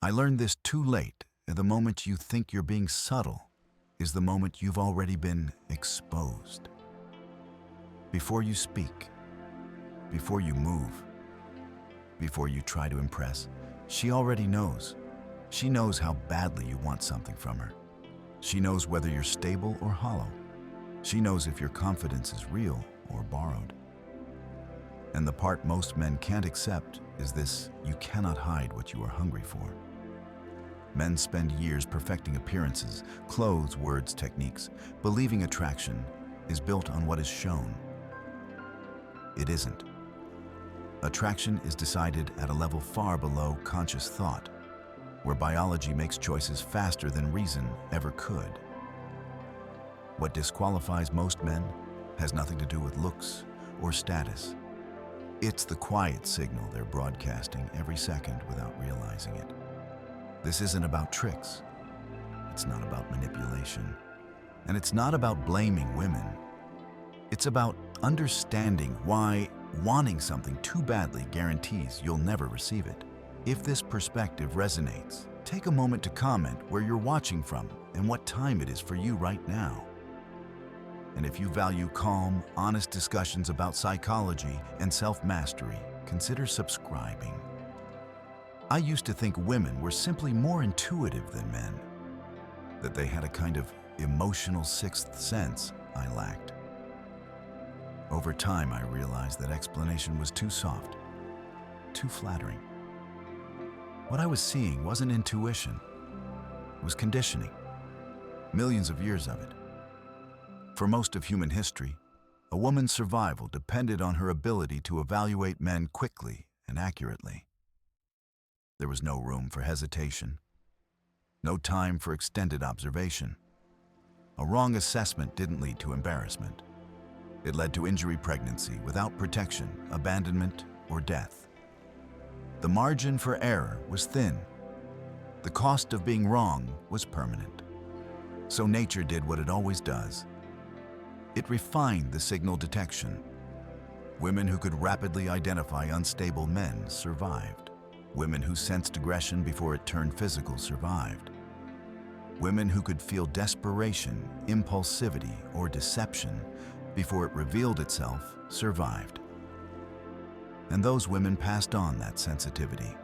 I learned this too late. The moment you think you're being subtle is the moment you've already been exposed. Before you speak, before you move, before you try to impress, she already knows. She knows how badly you want something from her. She knows whether you're stable or hollow. She knows if your confidence is real or borrowed. And the part most men can't accept is this: you cannot hide what you are hungry for. Men spend years perfecting appearances, clothes, words, techniques, believing attraction is built on what is shown. It isn't. Attraction is decided at a level far below conscious thought, where biology makes choices faster than reason ever could. What disqualifies most men has nothing to do with looks or status. It's the quiet signal they're broadcasting every second without realizing it. This isn't about tricks. It's not about manipulation. And it's not about blaming women. It's about understanding why wanting something too badly guarantees you'll never receive it. If this perspective resonates, take a moment to comment where you're watching from and what time it is for you right now. And if you value calm, honest discussions about psychology and self-mastery, consider subscribing. I used to think women were simply more intuitive than men, that they had a kind of emotional sixth sense I lacked. Over time, I realized that explanation was too soft, too flattering. What I was seeing wasn't intuition, it was conditioning, millions of years of it. For most of human history, a woman's survival depended on her ability to evaluate men quickly and accurately. There was no room for hesitation, no time for extended observation. A wrong assessment didn't lead to embarrassment. It led to injury, pregnancy without protection, abandonment, or death. The margin for error was thin. The cost of being wrong was permanent. So nature did what it always does. It refined the signal detection. Women who could rapidly identify unstable men survived. Women who sensed aggression before it turned physical survived. Women who could feel desperation, impulsivity, or deception before it revealed itself survived. And those women passed on that sensitivity,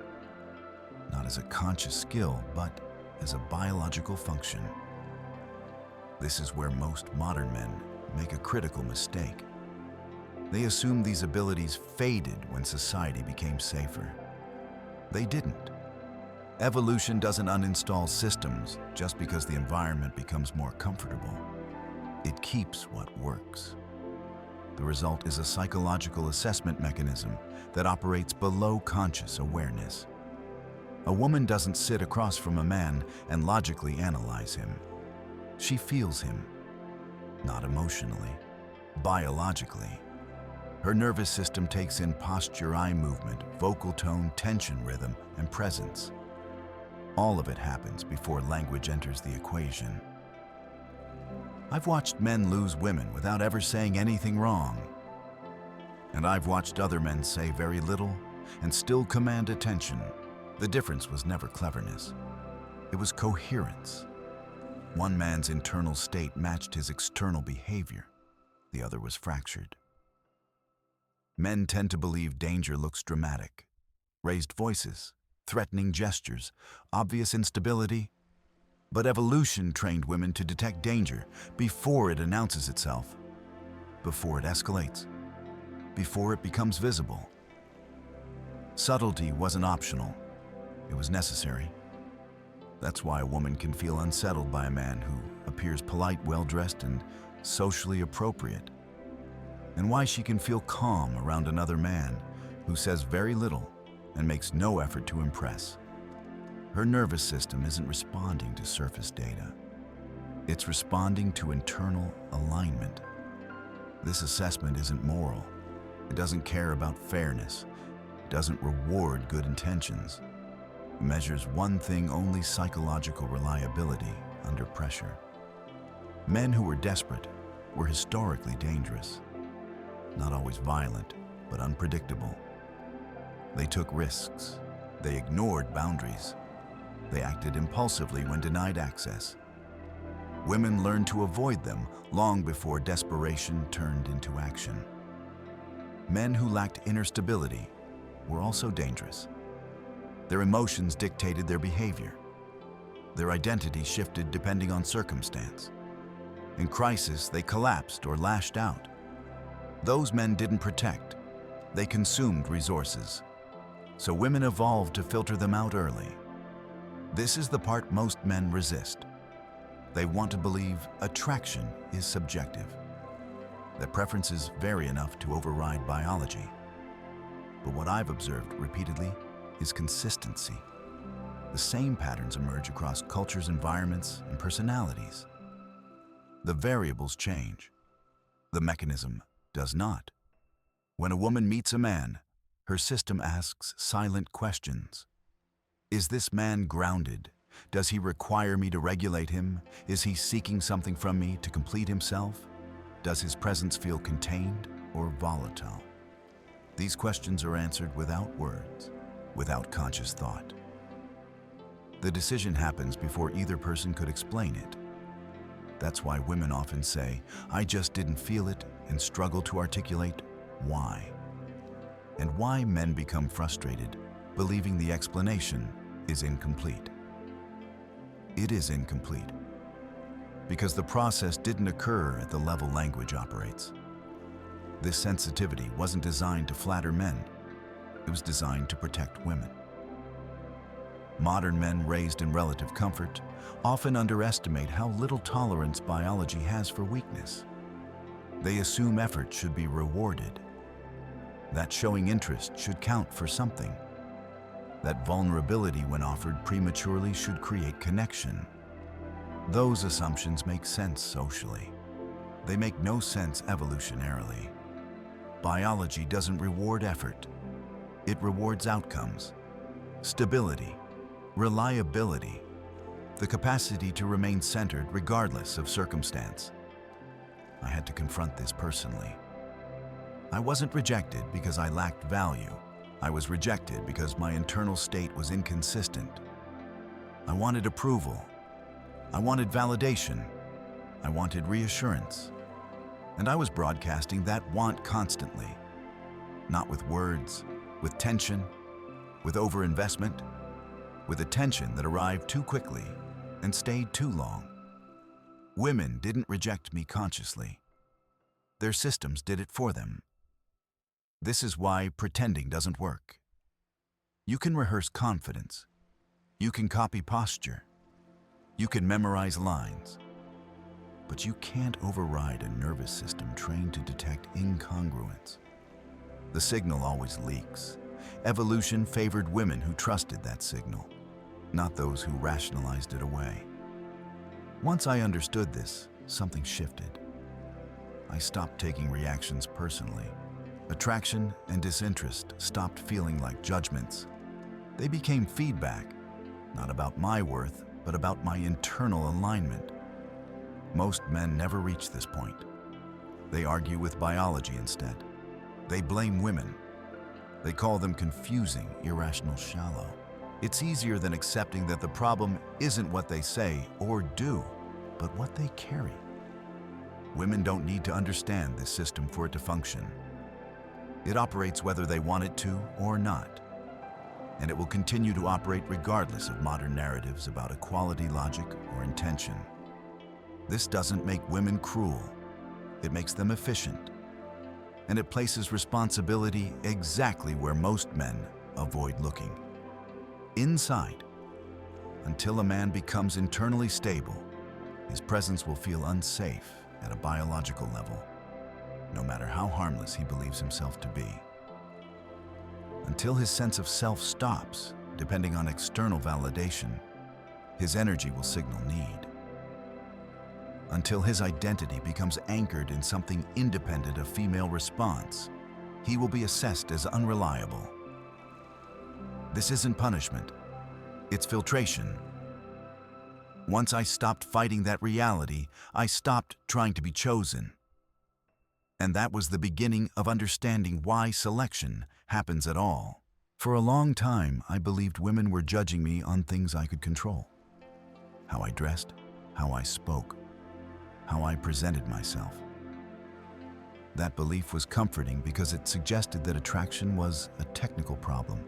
not as a conscious skill, but as a biological function. This is where most modern men make a critical mistake. They assume these abilities faded when society became safer. They didn't. Evolution doesn't uninstall systems just because the environment becomes more comfortable. It keeps what works. The result is a psychological assessment mechanism that operates below conscious awareness. A woman doesn't sit across from a man and logically analyze him. She feels him, not emotionally, biologically. Her nervous system takes in posture, eye movement, vocal tone, tension, rhythm, and presence. All of it happens before language enters the equation. I've watched men lose women without ever saying anything wrong. And I've watched other men say very little and still command attention. The difference was never cleverness. It was coherence. One man's internal state matched his external behavior. The other was fractured. Men tend to believe danger looks dramatic. Raised voices, threatening gestures, obvious instability. But evolution trained women to detect danger before it announces itself, before it escalates, before it becomes visible. Subtlety wasn't optional, it was necessary. That's why a woman can feel unsettled by a man who appears polite, well-dressed, and socially appropriate. And why she can feel calm around another man who says very little and makes no effort to impress. Her nervous system isn't responding to surface data. It's responding to internal alignment. This assessment isn't moral. It doesn't care about fairness. It doesn't reward good intentions. It measures one thing only: psychological reliability under pressure. Men who were desperate were historically dangerous. Not always violent, but unpredictable. They took risks. They ignored boundaries. They acted impulsively when denied access. Women learned to avoid them long before desperation turned into action. Men who lacked inner stability were also dangerous. Their emotions dictated their behavior. Their identity shifted depending on circumstance. In crisis, they collapsed or lashed out. Those men didn't protect. They consumed resources. So women evolved to filter them out early. This is the part most men resist. They want to believe attraction is subjective, that preferences vary enough to override biology. But what I've observed repeatedly is consistency. The same patterns emerge across cultures, environments, and personalities. The variables change. The mechanism does not. When a woman meets a man, her system asks silent questions. Is this man grounded? Does he require me to regulate him? Is he seeking something from me to complete himself? Does his presence feel contained or volatile? These questions are answered without words, without conscious thought. The decision happens before either person could explain it. That's why women often say, "I just didn't feel it," and struggle to articulate why. And why men become frustrated, believing the explanation is incomplete. It is incomplete because the process didn't occur at the level language operates. This sensitivity wasn't designed to flatter men. It was designed to protect women. Modern men raised in relative comfort often underestimate how little tolerance biology has for weakness. They assume effort should be rewarded, that showing interest should count for something, that vulnerability when offered prematurely should create connection. Those assumptions make sense socially. They make no sense evolutionarily. Biology doesn't reward effort. It rewards outcomes, stability, reliability, the capacity to remain centered regardless of circumstance. I had to confront this personally. I wasn't rejected because I lacked value. I was rejected because my internal state was inconsistent. I wanted approval. I wanted validation. I wanted reassurance. And I was broadcasting that want constantly. Not with words, with tension, with overinvestment, with attention that arrived too quickly and stayed too long. Women didn't reject me consciously. Their systems did it for them. This is why pretending doesn't work. You can rehearse confidence. You can copy posture. You can memorize lines. But you can't override a nervous system trained to detect incongruence. The signal always leaks. Evolution favored women who trusted that signal, not those who rationalized it away. Once I understood this, something shifted. I stopped taking reactions personally. Attraction and disinterest stopped feeling like judgments. They became feedback, not about my worth, but about my internal alignment. Most men never reach this point. They argue with biology instead. They blame women. They call them confusing, irrational, shallow. It's easier than accepting that the problem isn't what they say or do, but what they carry. Women don't need to understand this system for it to function. It operates whether they want it to or not. And it will continue to operate regardless of modern narratives about equality, logic, or intention. This doesn't make women cruel. It makes them efficient. And it places responsibility exactly where most men avoid looking. Inside. Until a man becomes internally stable, his presence will feel unsafe at a biological level, no matter how harmless he believes himself to be. Until his sense of self stops, depending on external validation, his energy will signal need. Until his identity becomes anchored in something independent of female response, he will be assessed as unreliable. This isn't punishment, it's filtration. Once I stopped fighting that reality, I stopped trying to be chosen. And that was the beginning of understanding why selection happens at all. For a long time, I believed women were judging me on things I could control. How I dressed, how I spoke, how I presented myself. That belief was comforting because it suggested that attraction was a technical problem.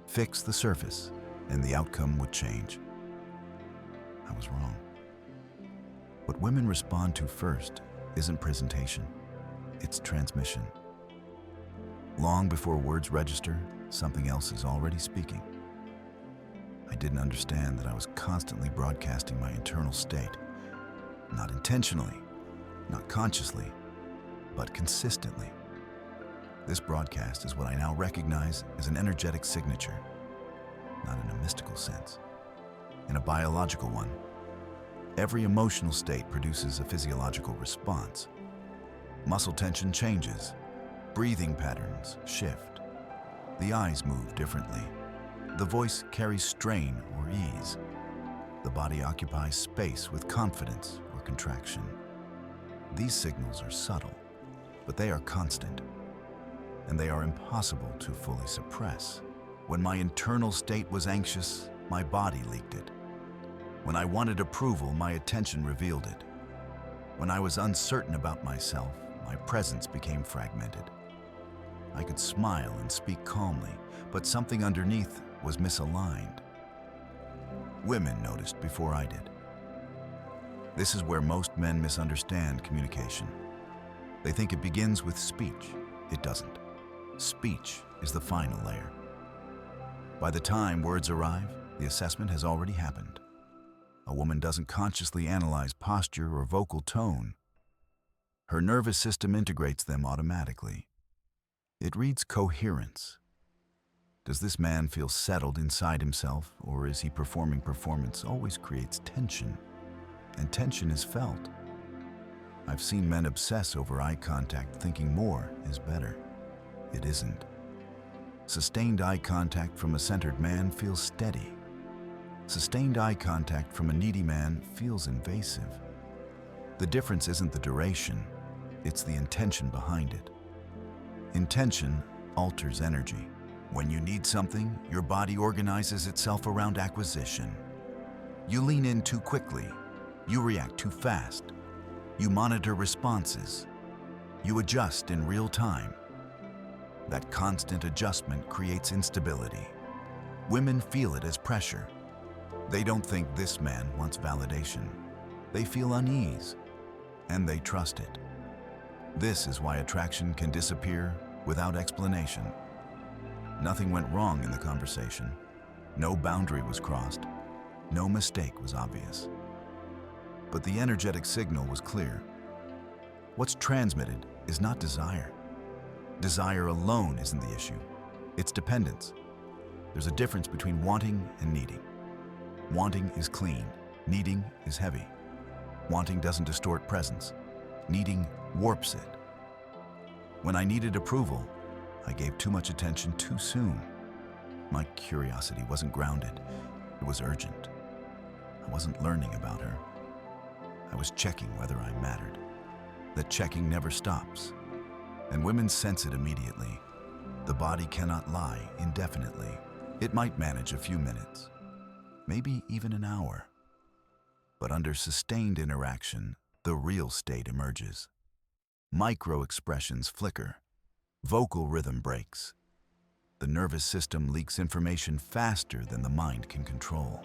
Fix the surface, and the outcome would change. I was wrong. What women respond to first isn't presentation, it's transmission. Long before words register, something else is already speaking. I didn't understand that I was constantly broadcasting my internal state, not intentionally, not consciously, but consistently. This broadcast is what I now recognize as an energetic signature, not in a mystical sense, in a biological one. Every emotional state produces a physiological response. Muscle tension changes, breathing patterns shift, the eyes move differently, the voice carries strain or ease, the body occupies space with confidence or contraction. These signals are subtle, but they are constant, and they are impossible to fully suppress. When my internal state was anxious, my body leaked it. When I wanted approval, my attention revealed it. When I was uncertain about myself, my presence became fragmented. I could smile and speak calmly, but something underneath was misaligned. Women noticed before I did. This is where most men misunderstand communication. They think it begins with speech. It doesn't. Speech is the final layer. By the time words arrive, the assessment has already happened. A woman doesn't consciously analyze posture or vocal tone. Her nervous system integrates them automatically. It reads coherence. Does this man feel settled inside himself, or is he performing? Performance always creates tension, and tension is felt. I've seen men obsess over eye contact, thinking more is better. It isn't. Sustained eye contact from a centered man feels steady. Sustained eye contact from a needy man feels invasive. The difference isn't the duration, it's the intention behind it. Intention alters energy. When you need something, your body organizes itself around acquisition. You lean in too quickly. You react too fast. You monitor responses. You adjust in real time. That constant adjustment creates instability. Women feel it as pressure. They don't think this man wants validation. They feel unease, and they trust it. This is why attraction can disappear without explanation. Nothing went wrong in the conversation. No boundary was crossed. No mistake was obvious. But the energetic signal was clear. What's transmitted is not desire. Desire alone isn't the issue. It's dependence. There's a difference between wanting and needing. Wanting is clean. Needing is heavy. Wanting doesn't distort presence. Needing warps it. When I needed approval, I gave too much attention too soon. My curiosity wasn't grounded. It was urgent. I wasn't learning about her. I was checking whether I mattered. That checking never stops. And women sense it immediately. The body cannot lie indefinitely. It might manage a few minutes, maybe even an hour. But under sustained interaction, the real state emerges. Micro-expressions flicker. Vocal rhythm breaks. The nervous system leaks information faster than the mind can control.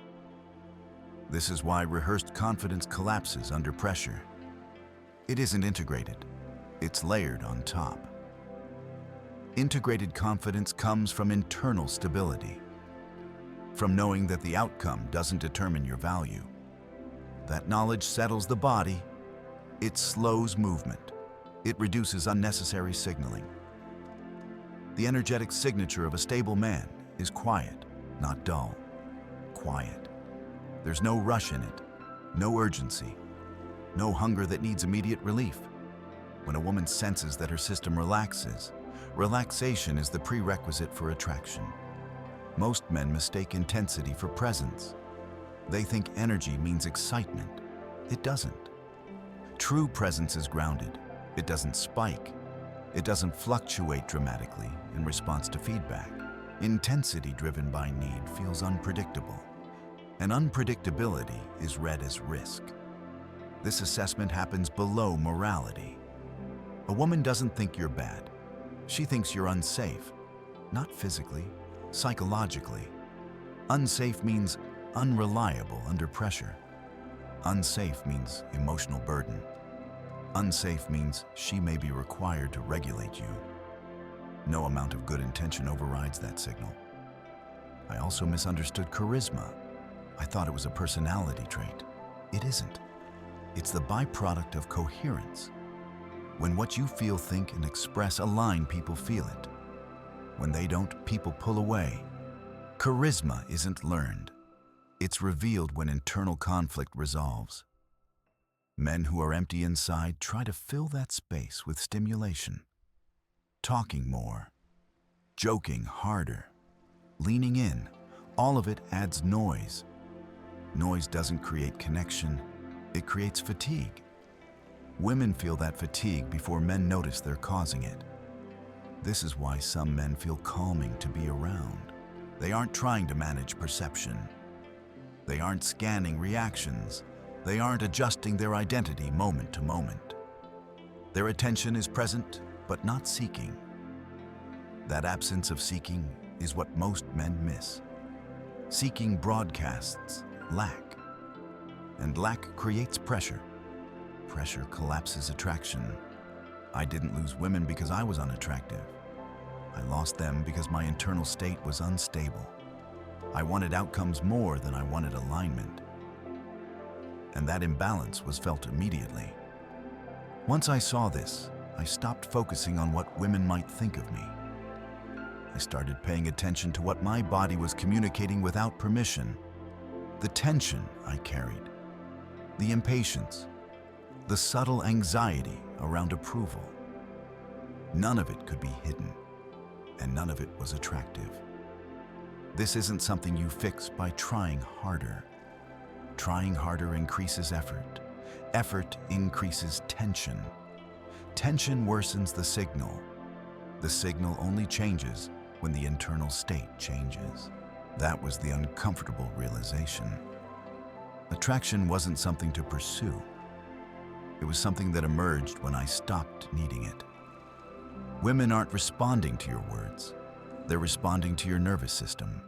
This is why rehearsed confidence collapses under pressure. It isn't integrated. It's layered on top. Integrated confidence comes from internal stability, from knowing that the outcome doesn't determine your value. That knowledge settles the body. It slows movement. It reduces unnecessary signaling. The energetic signature of a stable man is quiet, not dull. Quiet. There's no rush in it, no urgency, no hunger that needs immediate relief. When a woman senses that her system relaxes, relaxation is the prerequisite for attraction. Most men mistake intensity for presence. They think energy means excitement. It doesn't. True presence is grounded. It doesn't spike. It doesn't fluctuate dramatically in response to feedback. Intensity driven by need feels unpredictable, and unpredictability is read as risk. This assessment happens below morality. A woman doesn't think you're bad. She thinks you're unsafe, not physically, psychologically. Unsafe means unreliable under pressure. Unsafe means emotional burden. Unsafe means she may be required to regulate you. No amount of good intention overrides that signal. I also misunderstood charisma. I thought it was a personality trait. It isn't. It's the byproduct of coherence. When what you feel, think, and express align, people feel it. When they don't, people pull away. Charisma isn't learned. It's revealed when internal conflict resolves. Men who are empty inside try to fill that space with stimulation. Talking more, joking harder, leaning in, all of it adds noise. Noise doesn't create connection, it creates fatigue. Women feel that fatigue before men notice they're causing it. This is why some men feel calming to be around. They aren't trying to manage perception. They aren't scanning reactions. They aren't adjusting their identity moment to moment. Their attention is present, but not seeking. That absence of seeking is what most men miss. Seeking broadcasts lack, and lack creates pressure. Pressure collapses attraction. I didn't lose women because I was unattractive. I lost them because my internal state was unstable. I wanted outcomes more than I wanted alignment. And that imbalance was felt immediately. Once I saw this, I stopped focusing on what women might think of me. I started paying attention to what my body was communicating without permission. The tension I carried, the impatience, the subtle anxiety around approval. None of it could be hidden, and none of it was attractive. This isn't something you fix by trying harder. Trying harder increases effort. Effort increases tension. Tension worsens the signal. The signal only changes when the internal state changes. That was the uncomfortable realization. Attraction wasn't something to pursue. It was something that emerged when I stopped needing it. Women aren't responding to your words. They're responding to your nervous system,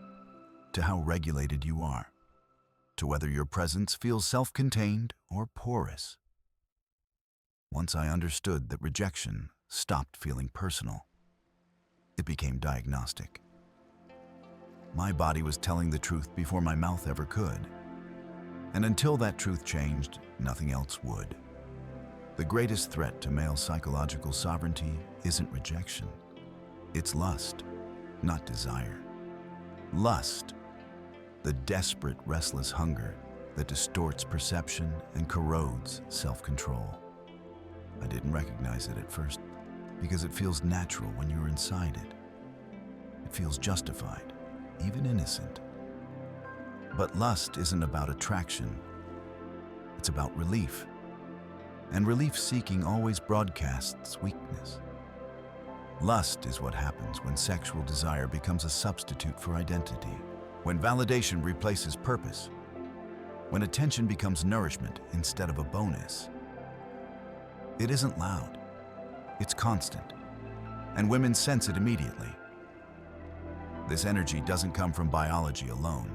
to how regulated you are, to whether your presence feels self-contained or porous. Once I understood that rejection stopped feeling personal, it became diagnostic. My body was telling the truth before my mouth ever could. And until that truth changed, nothing else would. The greatest threat to male psychological sovereignty isn't rejection. It's lust, not desire. Lust, the desperate, restless hunger that distorts perception and corrodes self-control. I didn't recognize it at first because it feels natural when you're inside it. It feels justified, even innocent. But lust isn't about attraction. It's about relief. And relief-seeking always broadcasts weakness. Lust is what happens when sexual desire becomes a substitute for identity, when validation replaces purpose, when attention becomes nourishment instead of a bonus. It isn't loud. It's constant. And women sense it immediately. This energy doesn't come from biology alone.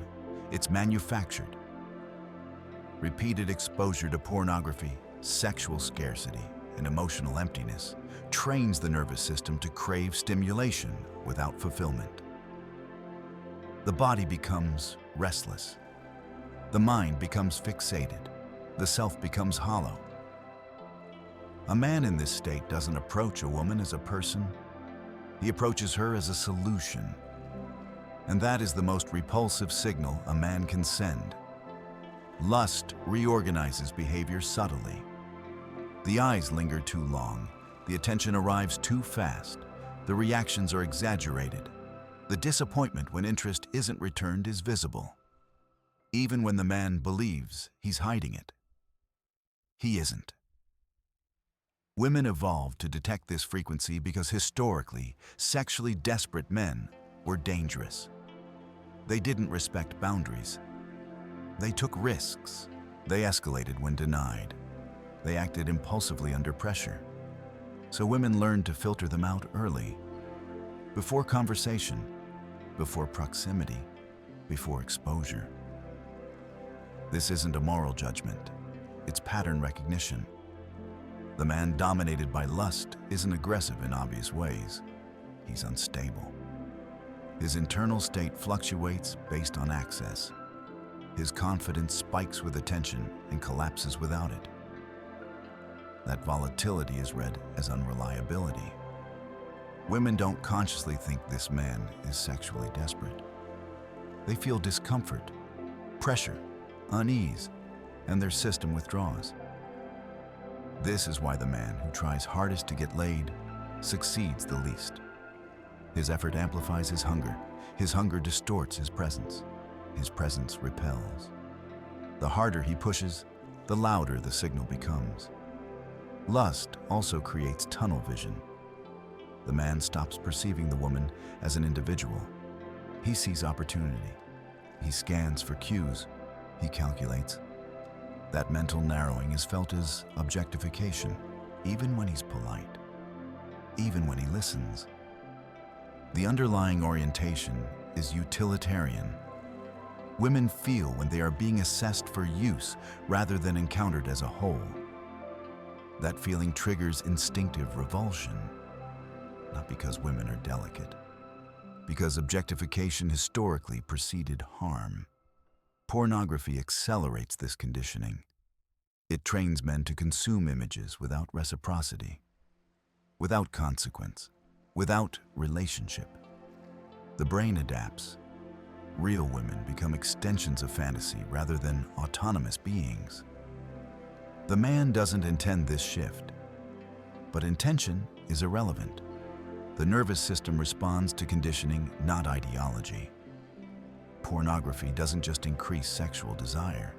It's manufactured. Repeated exposure to pornography, sexual scarcity, and emotional emptiness trains the nervous system to crave stimulation without fulfillment. The body becomes restless. The mind becomes fixated. The self becomes hollow. A man in this state doesn't approach a woman as a person. He approaches her as a solution. And that is the most repulsive signal a man can send. Lust reorganizes behavior subtly. The eyes linger too long. The attention arrives too fast. The reactions are exaggerated. The disappointment when interest isn't returned is visible. Even when the man believes he's hiding it. He isn't. Women evolved to detect this frequency because historically, sexually desperate men were dangerous. They didn't respect boundaries. They took risks. They escalated when denied. They acted impulsively under pressure. So women learned to filter them out early, before conversation, before proximity, before exposure. This isn't a moral judgment. It's pattern recognition. The man dominated by lust isn't aggressive in obvious ways. He's unstable. His internal state fluctuates based on access. His confidence spikes with attention and collapses without it. That volatility is read as unreliability. Women don't consciously think this man is sexually desperate. They feel discomfort, pressure, unease, and their system withdraws. This is why the man who tries hardest to get laid succeeds the least. His effort amplifies his hunger. His hunger distorts his presence. His presence repels. The harder he pushes, the louder the signal becomes. Lust also creates tunnel vision. The man stops perceiving the woman as an individual. He sees opportunity. He scans for cues. He calculates. That mental narrowing is felt as objectification, even when he's polite, even when he listens. The underlying orientation is utilitarian. Women feel when they are being assessed for use rather than encountered as a whole. That feeling triggers instinctive revulsion, not because women are delicate, because objectification historically preceded harm. Pornography accelerates this conditioning. It trains men to consume images without reciprocity, without consequence, without relationship. The brain adapts. Real women become extensions of fantasy rather than autonomous beings. The man doesn't intend this shift, but intention is irrelevant. The nervous system responds to conditioning, not ideology. Pornography doesn't just increase sexual desire.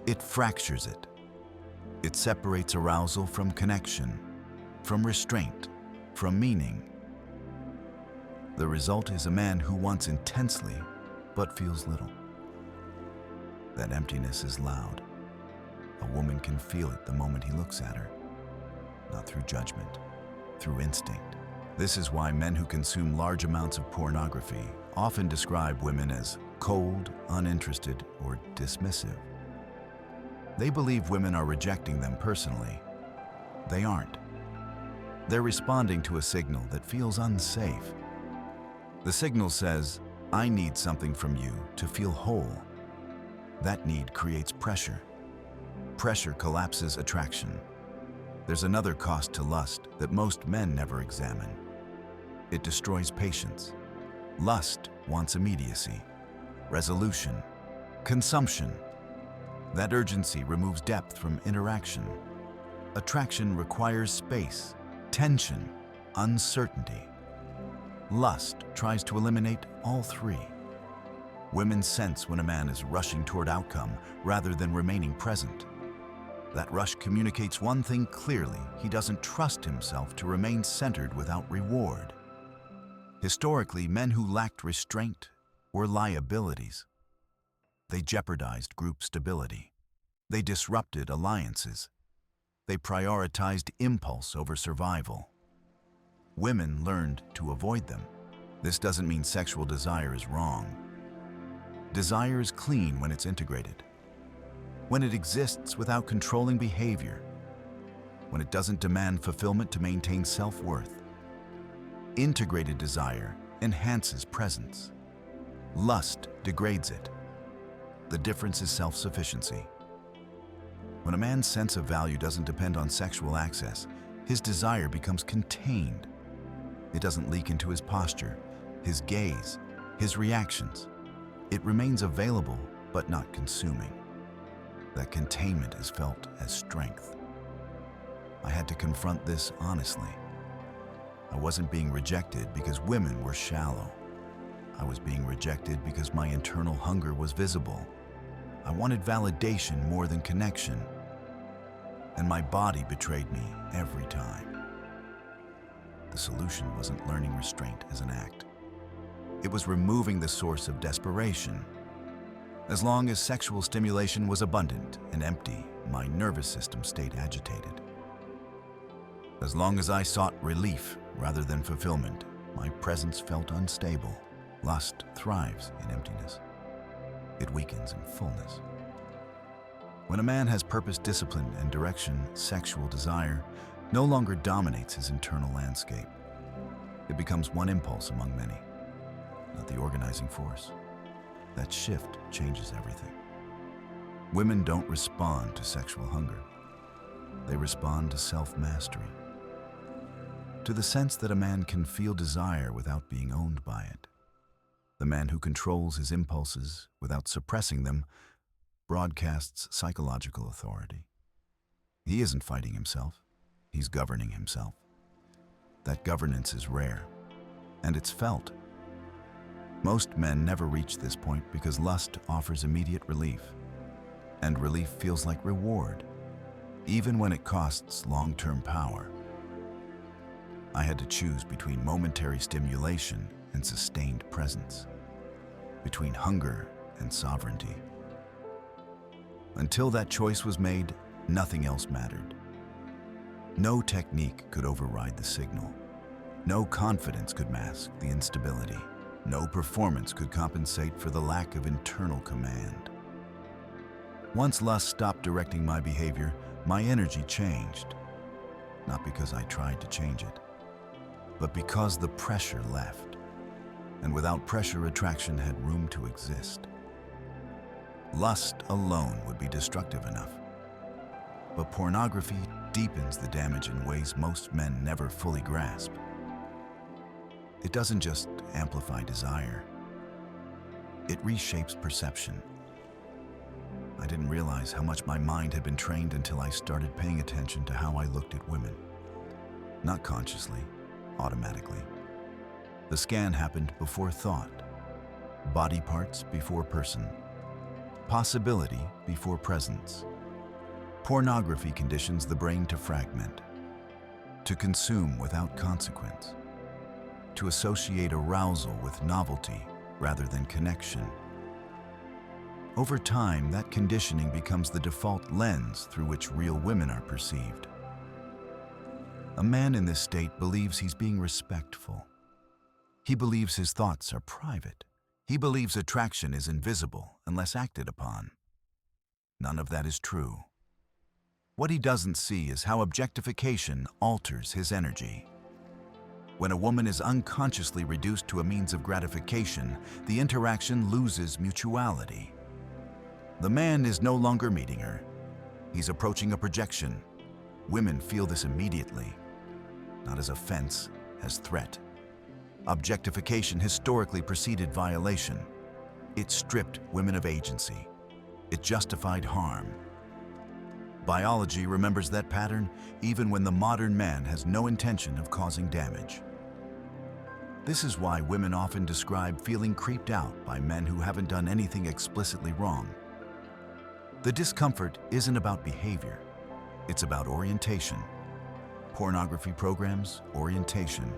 It fractures it. It separates arousal from connection, from restraint, from meaning. The result is a man who wants intensely, but feels little. That emptiness is loud. A woman can feel it the moment he looks at her, not through judgment, through instinct. This is why men who consume large amounts of pornography often describe women as cold, uninterested, or dismissive. They believe women are rejecting them personally. They aren't. They're responding to a signal that feels unsafe. The signal says, "I need something from you to feel whole." That need creates pressure. Pressure collapses attraction. There's another cost to lust that most men never examine. It destroys patience. Lust wants immediacy, resolution, consumption. That urgency removes depth from interaction. Attraction requires space, tension, uncertainty. Lust tries to eliminate all three. Women sense when a man is rushing toward outcome rather than remaining present. That rush communicates one thing clearly: he doesn't trust himself to remain centered without reward. Historically, men who lacked restraint were liabilities. They jeopardized group stability. They disrupted alliances. They prioritized impulse over survival. Women learned to avoid them. This doesn't mean sexual desire is wrong. Desire is clean when it's integrated, when it exists without controlling behavior, when it doesn't demand fulfillment to maintain self-worth. Integrated desire enhances presence. Lust degrades it. The difference is self-sufficiency. When a man's sense of value doesn't depend on sexual access, his desire becomes contained. It doesn't leak into his posture, his gaze, his reactions. It remains available, but not consuming. That containment is felt as strength. I had to confront this honestly. I wasn't being rejected because women were shallow. I was being rejected because my internal hunger was visible. I wanted validation more than connection, and my body betrayed me every time. The solution wasn't learning restraint as an act. It was removing the source of desperation. As long as sexual stimulation was abundant and empty, my nervous system stayed agitated. As long as I sought relief rather than fulfillment, my presence felt unstable. Lust thrives in emptiness. It weakens in fullness. When a man has purpose, discipline, and direction, sexual desire no longer dominates his internal landscape. It becomes one impulse among many, not the organizing force. That shift changes everything. Women don't respond to sexual hunger. They respond to self-mastery, to the sense that a man can feel desire without being owned by it. The man who controls his impulses without suppressing them broadcasts psychological authority. He isn't fighting himself, he's governing himself. That governance is rare, and it's felt. Most men never reach this point because lust offers immediate relief, and relief feels like reward, even when it costs long-term power. I had to choose between momentary stimulation and sustained presence, between hunger and sovereignty. Until that choice was made, nothing else mattered. No technique could override the signal. No confidence could mask the instability. No performance could compensate for the lack of internal command. Once lust stopped directing my behavior, my energy changed. Not because I tried to change it, but because the pressure left. And without pressure, attraction had room to exist. Lust alone would be destructive enough. But pornography deepens the damage in ways most men never fully grasp. It doesn't just amplify desire. It reshapes perception. I didn't realize how much my mind had been trained until I started paying attention to how I looked at women. Not consciously, automatically. The scan happened before thought. Body parts before person. Possibility before presence. Pornography conditions the brain to fragment, to consume without consequence, to associate arousal with novelty rather than connection. Over time, that conditioning becomes the default lens through which real women are perceived. A man in this state believes he's being respectful. He believes his thoughts are private. He believes attraction is invisible unless acted upon. None of that is true. What he doesn't see is how objectification alters his energy. When a woman is unconsciously reduced to a means of gratification, the interaction loses mutuality. The man is no longer meeting her. He's approaching a projection. Women feel this immediately, not as offense, as threat. Objectification historically preceded violation. It stripped women of agency. It justified harm. Biology remembers that pattern even when the modern man has no intention of causing damage. This is why women often describe feeling creeped out by men who haven't done anything explicitly wrong. The discomfort isn't about behavior, it's about orientation. Pornography programs orientation.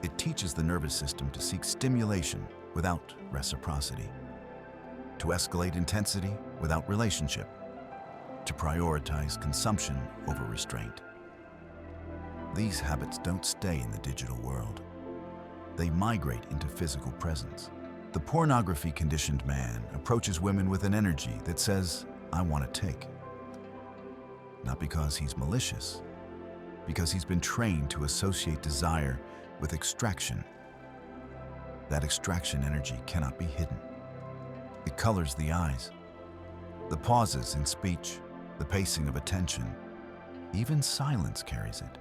It teaches the nervous system to seek stimulation without reciprocity, to escalate intensity without relationship, to prioritize consumption over restraint. These habits don't stay in the digital world. They migrate into physical presence. The pornography-conditioned man approaches women with an energy that says, "I want to take." Not because he's malicious, because he's been trained to associate desire with extraction. That extraction energy cannot be hidden. It colors the eyes, the pauses in speech, the pacing of attention. Even silence carries it.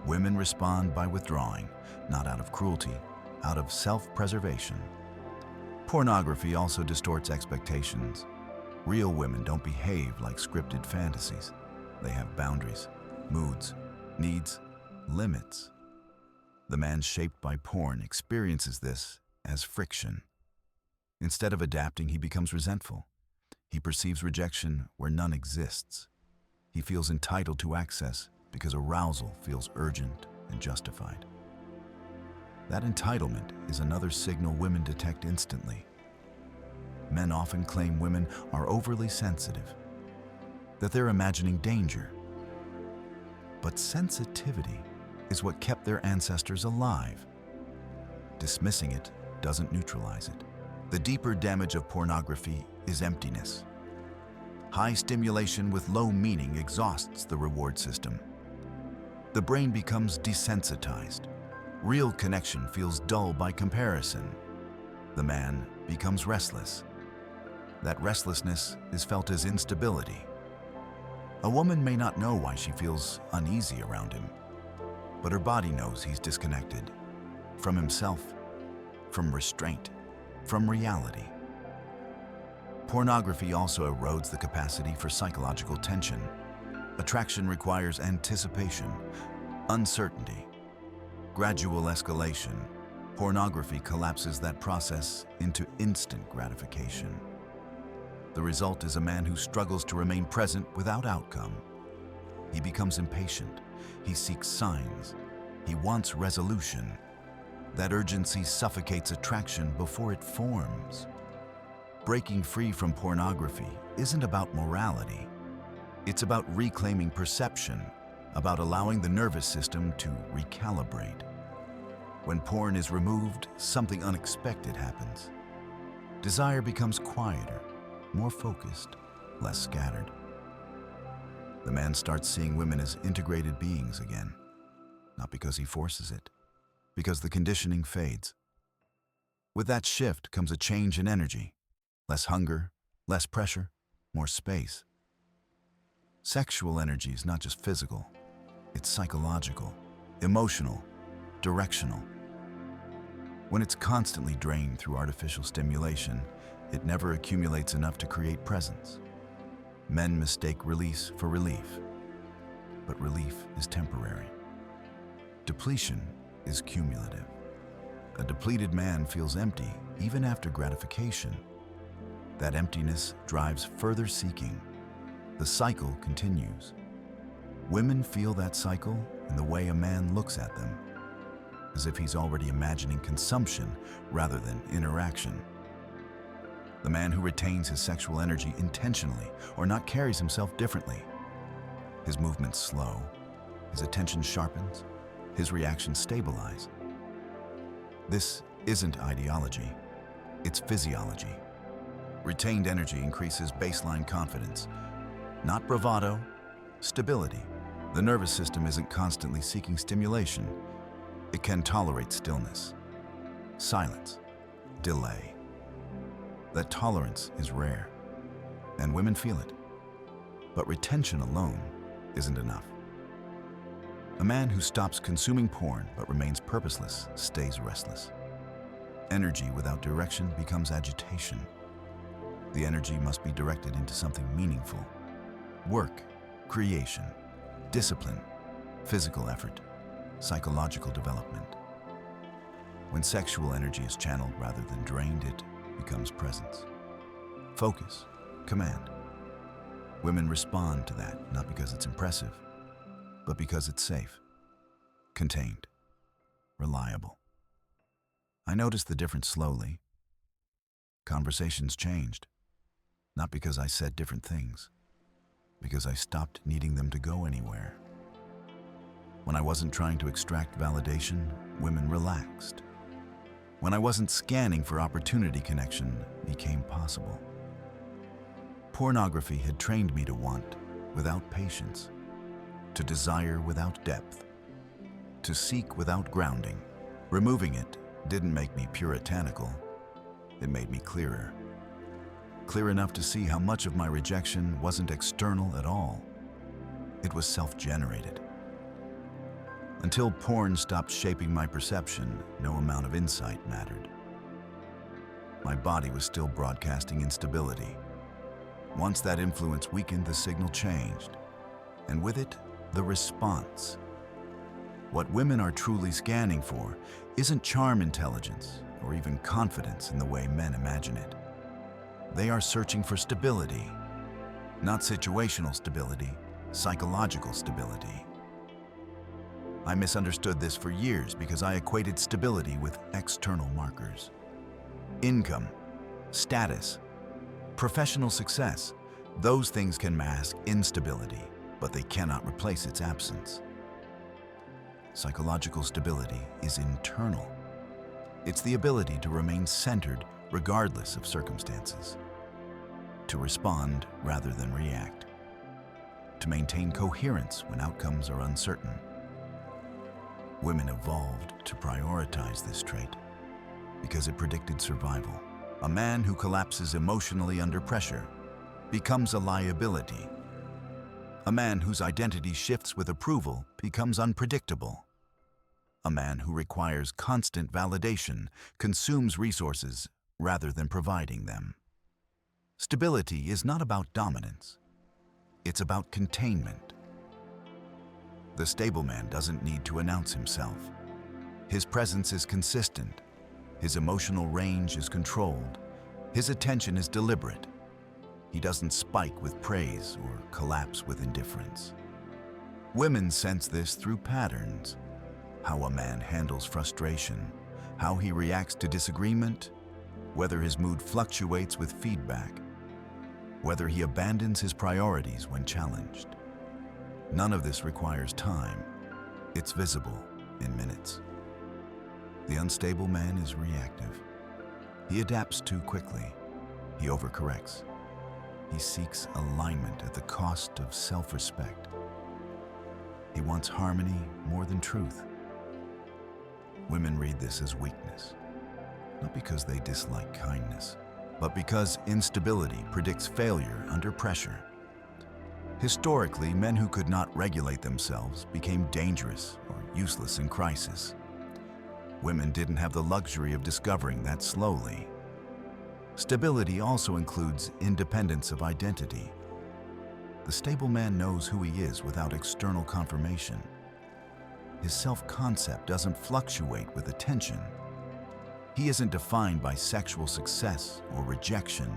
Women respond by withdrawing, not out of cruelty, out of self-preservation. Pornography also distorts expectations. Real women don't behave like scripted fantasies. They have boundaries, moods, needs, limits. The man shaped by porn experiences this as friction. Instead of adapting, he becomes resentful. He perceives rejection where none exists. He feels entitled to access because arousal feels urgent and justified. That entitlement is another signal women detect instantly. Men often claim women are overly sensitive, that they're imagining danger. But sensitivity is what kept their ancestors alive. Dismissing it doesn't neutralize it. The deeper damage of pornography is emptiness. High stimulation with low meaning exhausts the reward system. The brain becomes desensitized. Real connection feels dull by comparison. The man becomes restless. That restlessness is felt as instability. A woman may not know why she feels uneasy around him, but her body knows he's disconnected from himself, from restraint, from reality. Pornography also erodes the capacity for psychological tension. Attraction requires anticipation, uncertainty, gradual escalation. Pornography collapses that process into instant gratification. The result is a man who struggles to remain present without outcome. He becomes impatient. He seeks signs. He wants resolution. That urgency suffocates attraction before it forms. Breaking free from pornography isn't about morality. It's about reclaiming perception, about allowing the nervous system to recalibrate. When porn is removed, something unexpected happens. Desire becomes quieter, more focused, less scattered. The man starts seeing women as integrated beings again, not because he forces it, because the conditioning fades. With that shift comes a change in energy, less hunger, less pressure, more space. Sexual energy is not just physical, it's psychological, emotional, directional. When it's constantly drained through artificial stimulation, it never accumulates enough to create presence. Men mistake release for relief, but relief is temporary. Depletion is cumulative. A depleted man feels empty even after gratification. That emptiness drives further seeking. The cycle continues. Women feel that cycle in the way a man looks at them, as if he's already imagining consumption rather than interaction. The man who retains his sexual energy intentionally or not carries himself differently. His movements slow, his attention sharpens, his reactions stabilize. This isn't ideology, it's physiology. Retained energy increases baseline confidence, not bravado, stability. The nervous system isn't constantly seeking stimulation. It can tolerate stillness, silence, delay. That tolerance is rare, and women feel it. But retention alone isn't enough. A man who stops consuming porn but remains purposeless stays restless. Energy without direction becomes agitation. The energy must be directed into something meaningful. Work, creation, discipline, physical effort, psychological development. When sexual energy is channeled rather than drained, it becomes presence, focus, command. Women respond to that not because it's impressive, but because it's safe, contained, reliable. I noticed the difference slowly. Conversations changed, not because I said different things, because I stopped needing them to go anywhere. When I wasn't trying to extract validation, women relaxed. When I wasn't scanning for opportunity, connection became possible. Pornography had trained me to want without patience, to desire without depth, to seek without grounding. Removing it didn't make me puritanical. It made me clearer. Clear enough to see how much of my rejection wasn't external at all. It was self-generated. Until porn stopped shaping my perception, no amount of insight mattered. My body was still broadcasting instability. Once that influence weakened, the signal changed, and with it, the response. What women are truly scanning for isn't charm intelligence or even confidence in the way men imagine it. They are searching for stability, not situational stability, psychological stability. I misunderstood this for years because I equated stability with external markers. Income, status, professional success, those things can mask instability, but they cannot replace its absence. Psychological stability is internal. It's the ability to remain centered regardless of circumstances, to respond rather than react, to maintain coherence when outcomes are uncertain. Women evolved to prioritize this trait because it predicted survival. A man who collapses emotionally under pressure becomes a liability. A man whose identity shifts with approval becomes unpredictable. A man who requires constant validation consumes resources rather than providing them. Stability is not about dominance. It's about containment. The stable man doesn't need to announce himself. His presence is consistent. His emotional range is controlled. His attention is deliberate. He doesn't spike with praise or collapse with indifference. Women sense this through patterns. How a man handles frustration, how he reacts to disagreement, whether his mood fluctuates with feedback, whether he abandons his priorities when challenged. None of this requires time. It's visible in minutes. The unstable man is reactive. He adapts too quickly. He overcorrects. He seeks alignment at the cost of self-respect. He wants harmony more than truth. Women read this as weakness, not because they dislike kindness, but because instability predicts failure under pressure. Historically, men who could not regulate themselves became dangerous or useless in crisis. Women didn't have the luxury of discovering that slowly. Stability also includes independence of identity. The stable man knows who he is without external confirmation. His self-concept doesn't fluctuate with attention. He isn't defined by sexual success or rejection.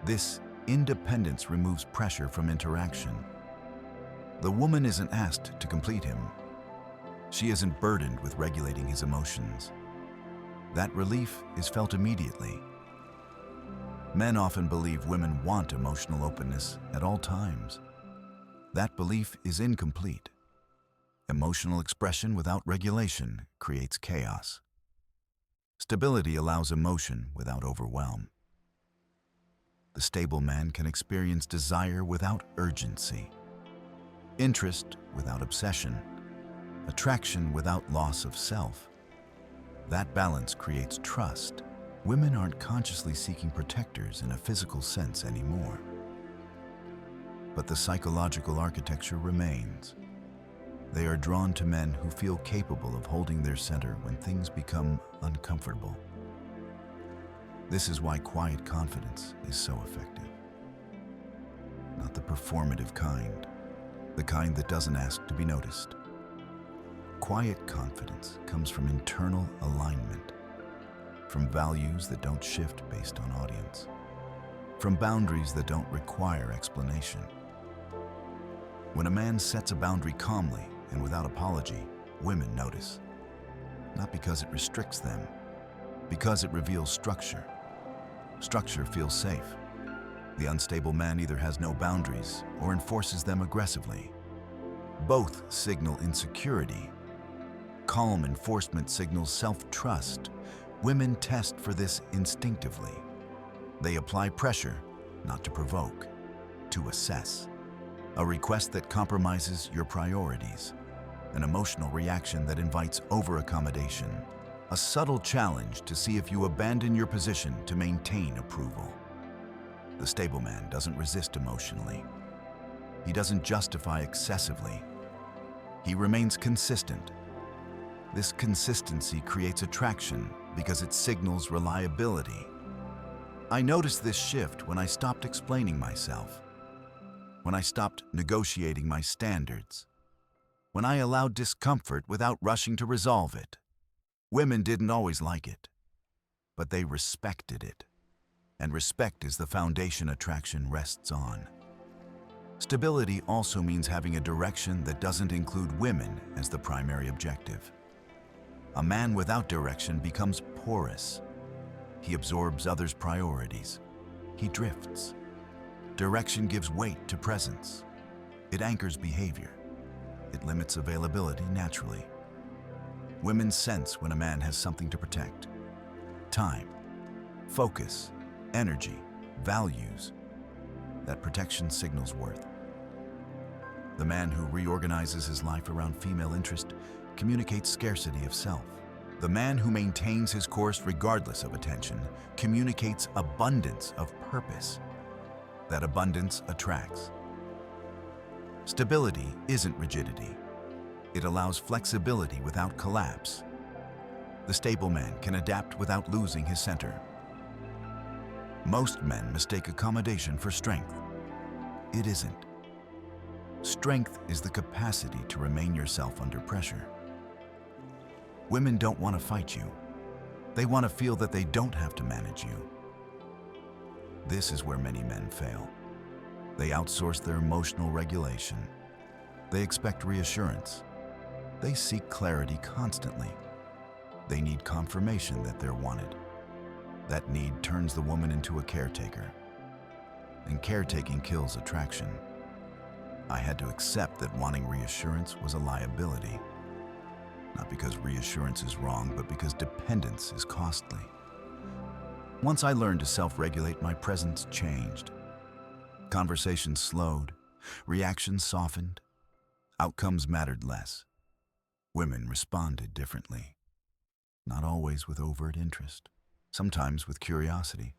This independence removes pressure from interaction. The woman isn't asked to complete him. She isn't burdened with regulating his emotions. That relief is felt immediately. Men often believe women want emotional openness at all times. That belief is incomplete. Emotional expression without regulation creates chaos. Stability allows emotion without overwhelm. The stable man can experience desire without urgency, interest without obsession, attraction without loss of self. That balance creates trust. Women aren't consciously seeking protectors in a physical sense anymore. But the psychological architecture remains. They are drawn to men who feel capable of holding their center when things become uncomfortable. This is why quiet confidence is so effective. Not the performative kind, the kind that doesn't ask to be noticed. Quiet confidence comes from internal alignment, from values that don't shift based on audience, from boundaries that don't require explanation. When a man sets a boundary calmly and without apology, women notice. Not because it restricts them, because it reveals structure. Structure feels safe. The unstable man either has no boundaries or enforces them aggressively. Both signal insecurity. Calm enforcement signals self-trust. Women test for this instinctively. They apply pressure, not to provoke, to assess. A request that compromises your priorities. An emotional reaction that invites over-accommodation. A subtle challenge to see if you abandon your position to maintain approval. The stable man doesn't resist emotionally. He doesn't justify excessively. He remains consistent. This consistency creates attraction because it signals reliability. I noticed this shift when I stopped explaining myself, when I stopped negotiating my standards, when I allowed discomfort without rushing to resolve it. Women didn't always like it, but they respected it. And respect is the foundation attraction rests on. Stability also means having a direction that doesn't include women as the primary objective. A man without direction becomes porous. He absorbs others' priorities. He drifts. Direction gives weight to presence. It anchors behavior. It limits availability naturally. Women sense when a man has something to protect. Time, focus, energy, values. That protection signals worth. The man who reorganizes his life around female interest communicates scarcity of self. The man who maintains his course regardless of attention communicates abundance of purpose. That abundance attracts. Stability isn't rigidity. It allows flexibility without collapse. The stable man can adapt without losing his center. Most men mistake accommodation for strength. It isn't. Strength is the capacity to remain yourself under pressure. Women don't want to fight you. They want to feel that they don't have to manage you. This is where many men fail. They outsource their emotional regulation. They expect reassurance. They seek clarity constantly. They need confirmation that they're wanted. That need turns the woman into a caretaker. And caretaking kills attraction. I had to accept that wanting reassurance was a liability. Not because reassurance is wrong, but because dependence is costly. Once I learned to self-regulate, my presence changed. Conversations slowed, reactions softened, outcomes mattered less. Women responded differently. Not always with overt interest, sometimes with curiosity,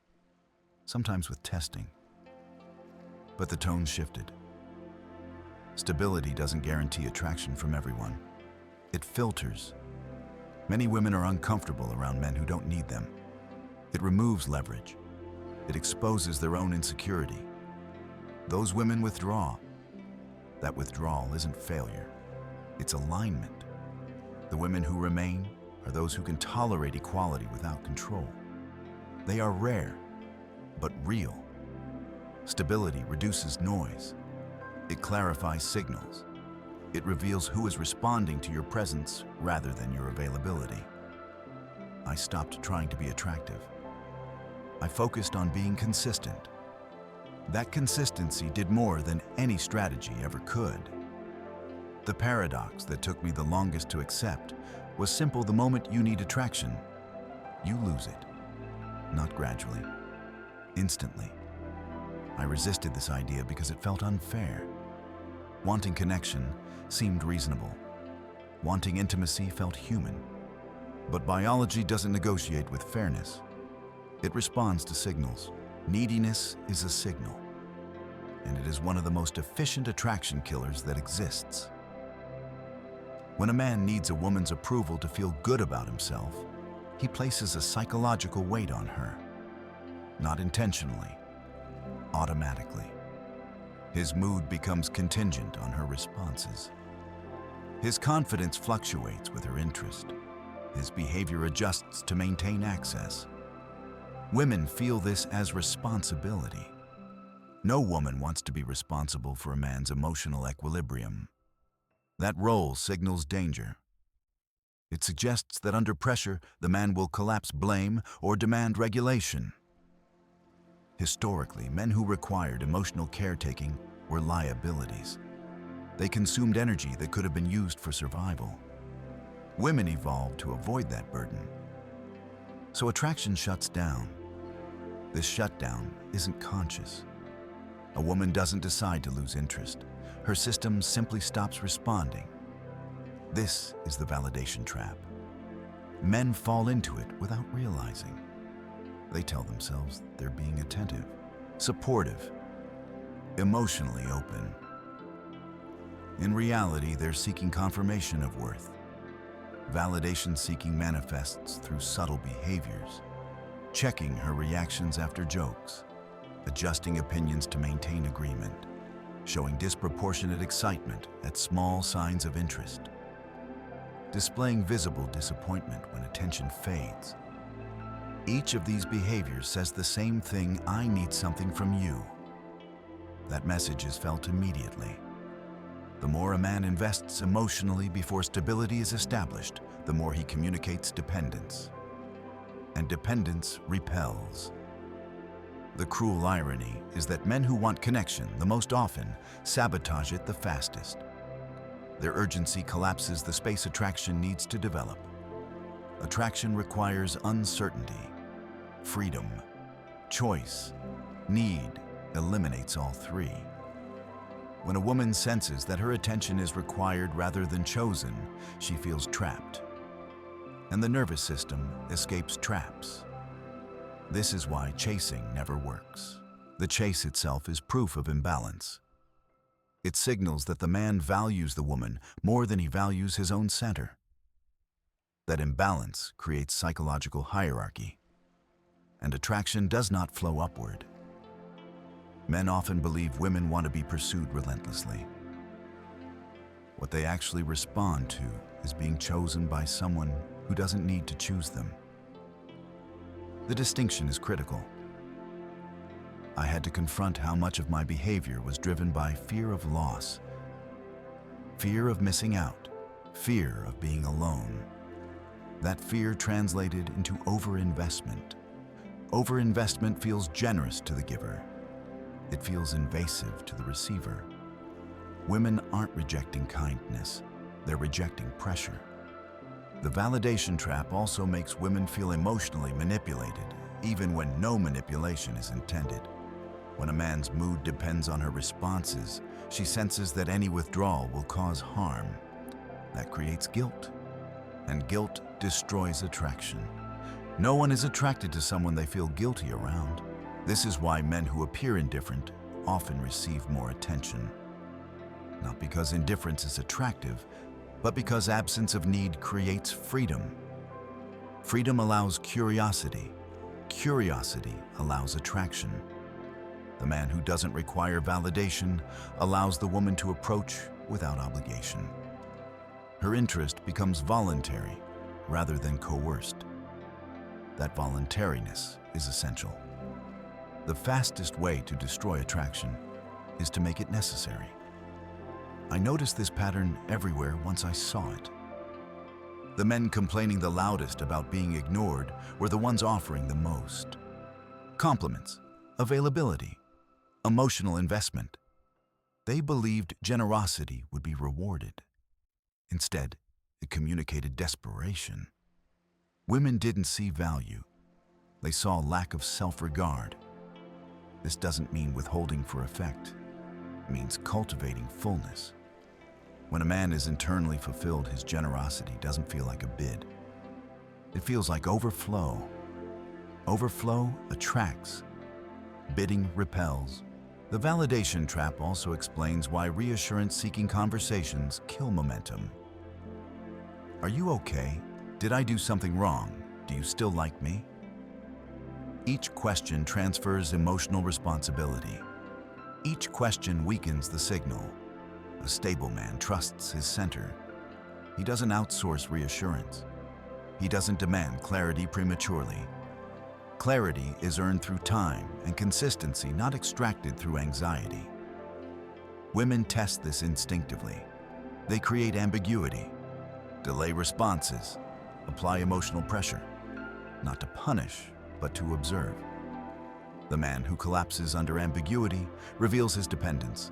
sometimes with testing. But the tone shifted. Stability doesn't guarantee attraction from everyone. It filters. Many women are uncomfortable around men who don't need them. It removes leverage. It exposes their own insecurity. Those women withdraw. That withdrawal isn't failure. It's alignment. The women who remain are those who can tolerate equality without control. They are rare, but real. Stability reduces noise. It clarifies signals. It reveals who is responding to your presence rather than your availability. I stopped trying to be attractive. I focused on being consistent. That consistency did more than any strategy ever could. The paradox that took me the longest to accept was simple: the moment you need attraction, you lose it. Not gradually, instantly. I resisted this idea because it felt unfair. Wanting connection seemed reasonable. Wanting intimacy felt human. But biology doesn't negotiate with fairness. It responds to signals. Neediness is a signal, and it is one of the most efficient attraction killers that exists. When a man needs a woman's approval to feel good about himself, he places a psychological weight on her. Not intentionally, automatically. His mood becomes contingent on her responses. His confidence fluctuates with her interest. His behavior adjusts to maintain access. Women feel this as responsibility. No woman wants to be responsible for a man's emotional equilibrium. That role signals danger. It suggests that under pressure, the man will collapse blame or demand regulation. Historically, men who required emotional caretaking were liabilities. They consumed energy that could have been used for survival. Women evolved to avoid that burden. So attraction shuts down. This shutdown isn't conscious. A woman doesn't decide to lose interest. Her system simply stops responding. This is the validation trap. Men fall into it without realizing. They tell themselves they're being attentive, supportive, emotionally open. In reality, they're seeking confirmation of worth. Validation seeking manifests through subtle behaviors, checking her reactions after jokes, adjusting opinions to maintain agreement, showing disproportionate excitement at small signs of interest, displaying visible disappointment when attention fades. Each of these behaviors says the same thing: I need something from you. that message is felt immediately. The more a man invests emotionally before stability is established, the more he communicates dependence. And dependence repels. The cruel irony is that men who want connection the most often sabotage it the fastest. Their urgency collapses the space attraction needs to develop. Attraction requires uncertainty, freedom, choice. Need eliminates all three. When a woman senses that her attention is required rather than chosen, she feels trapped. And the nervous system escapes traps. This is why chasing never works. The chase itself is proof of imbalance. It signals that the man values the woman more than he values his own center. That imbalance creates psychological hierarchy, and attraction does not flow upward. Men often believe women want to be pursued relentlessly. What they actually respond to is being chosen by someone who doesn't need to choose them. The distinction is critical. I had to confront how much of my behavior was driven by fear of loss, fear of missing out, fear of being alone. That fear translated into overinvestment. Overinvestment feels generous to the giver. It feels invasive to the receiver. Women aren't rejecting kindness, they're rejecting pressure. The validation trap also makes women feel emotionally manipulated, even when no manipulation is intended. When a man's mood depends on her responses, she senses that any withdrawal will cause harm. That creates guilt, and guilt destroys attraction. No one is attracted to someone they feel guilty around. This is why men who appear indifferent often receive more attention. Not because indifference is attractive, but because absence of need creates freedom. Freedom allows curiosity. Curiosity allows attraction. The man who doesn't require validation allows the woman to approach without obligation. Her interest becomes voluntary rather than coerced. That voluntariness is essential. The fastest way to destroy attraction is to make it necessary. I noticed this pattern everywhere once I saw it. The men complaining the loudest about being ignored were the ones offering the most. Compliments, availability, emotional investment. They believed generosity would be rewarded. Instead, it communicated desperation. Women didn't see value. They saw lack of self-regard. This doesn't mean withholding for effect. It means cultivating fullness. When a man is internally fulfilled, his generosity doesn't feel like a bid. It feels like overflow. Overflow attracts. Bidding repels. The validation trap also explains why reassurance-seeking conversations kill momentum. Are you okay? Did I do something wrong? Do you still like me? Each question transfers emotional responsibility. Each question weakens the signal. A stable man trusts his center. He doesn't outsource reassurance. He doesn't demand clarity prematurely. Clarity is earned through time and consistency, not extracted through anxiety. Women test this instinctively. They create ambiguity, delay responses, apply emotional pressure, not to punish, but to observe. The man who collapses under ambiguity reveals his dependence.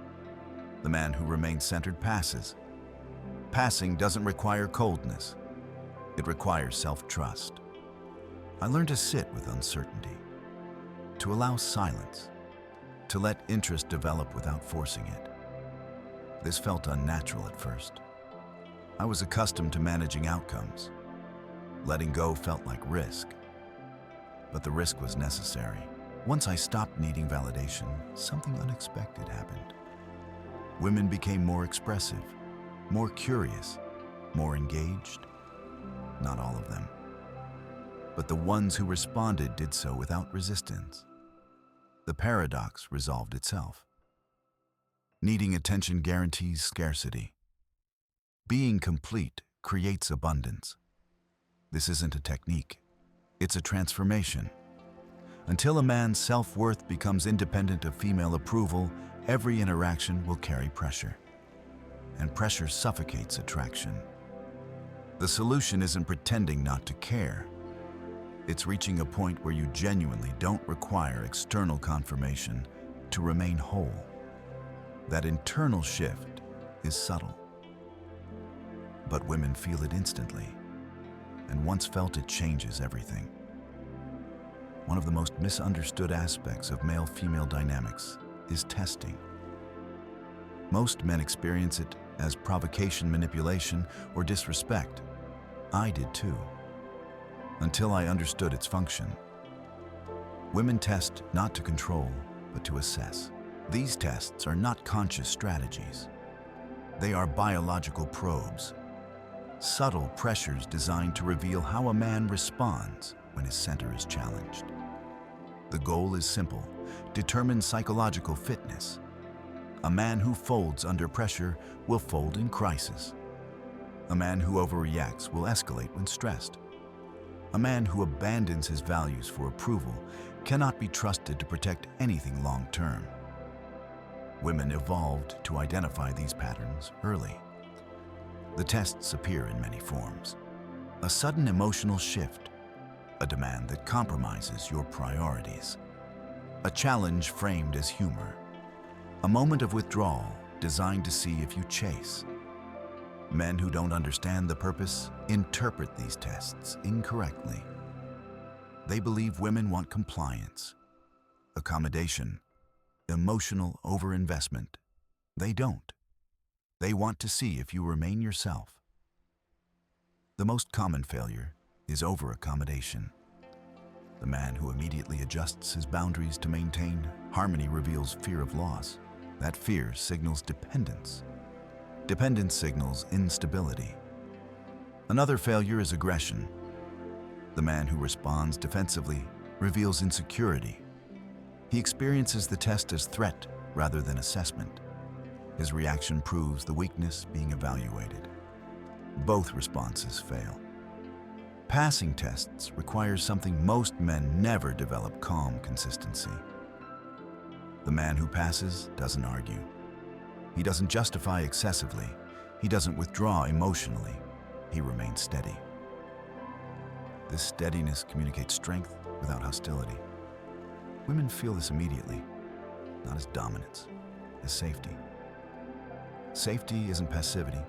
The man who remains centered passes. Passing doesn't require coldness. It requires self-trust. I learned to sit with uncertainty, to allow silence, to let interest develop without forcing it. This felt unnatural at first. I was accustomed to managing outcomes. Letting go felt like risk. But the risk was necessary. Once I stopped needing validation, something unexpected happened. Women became more expressive, more curious, more engaged. Not all of them. But the ones who responded did so without resistance. The paradox resolved itself. Needing attention guarantees scarcity. Being complete creates abundance. This isn't a technique. It's a transformation. Until a man's self-worth becomes independent of female approval, Every interaction will carry pressure, and pressure suffocates attraction. The solution isn't pretending not to care. It's reaching a point where you genuinely don't require external confirmation to remain whole. That internal shift is subtle, but women feel it instantly, and once felt, it changes everything. One of the most misunderstood aspects of male-female dynamics is testing. Most men experience it as provocation, manipulation, or disrespect. I did too, until I understood its function. Women test not to control, but to assess. These tests are not conscious strategies. They are biological probes, subtle pressures designed to reveal how a man responds when his center is challenged. The goal is simple: determine psychological fitness. A man who folds under pressure will fold in crisis. A man who overreacts will escalate when stressed. A man who abandons his values for approval cannot be trusted to protect anything long-term. Women evolved to identify these patterns early. The tests appear in many forms. A sudden emotional shift, a demand that compromises your priorities, a challenge framed as humor, a moment of withdrawal designed to see if you chase. Men who don't understand the purpose interpret these tests incorrectly. They believe women want compliance, accommodation, emotional overinvestment. They don't. They want to see if you remain yourself. The most common failure is over-accommodation. The man who immediately adjusts his boundaries to maintain harmony reveals fear of loss. That fear signals dependence. Dependence signals instability. Another failure is aggression. The man who responds defensively reveals insecurity. He experiences the test as threat rather than assessment. His reaction proves the weakness being evaluated. Both responses fail. Passing tests requires something most men never develop: calm consistency. The man who passes doesn't argue. He doesn't justify excessively. He doesn't withdraw emotionally. He remains steady. This steadiness communicates strength without hostility. Women feel this immediately, not as dominance, as safety. Safety isn't passivity,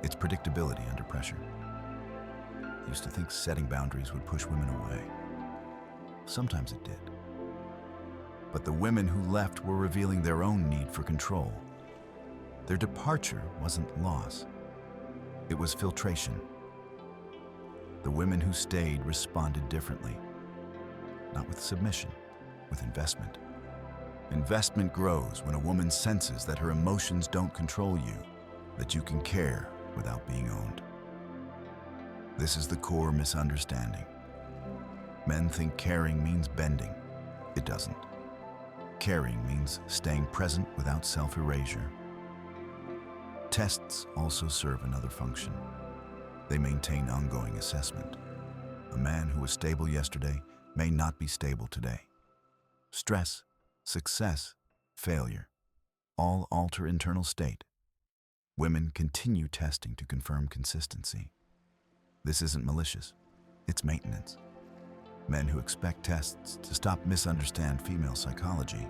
it's predictability under pressure. I used to think setting boundaries would push women away. Sometimes it did. But the women who left were revealing their own need for control. Their departure wasn't loss, it was filtration. The women who stayed responded differently, not with submission, with investment. Investment grows when a woman senses that her emotions don't control you, that you can care without being owned. This is the core misunderstanding. Men think caring means bending. It doesn't. Caring means staying present without self-erasure. Tests also serve another function. They maintain ongoing assessment. A man who was stable yesterday may not be stable today. Stress, success, failure, all alter internal state. Women continue testing to confirm consistency. This isn't malicious, it's maintenance. Men who expect tests to stop misunderstand female psychology.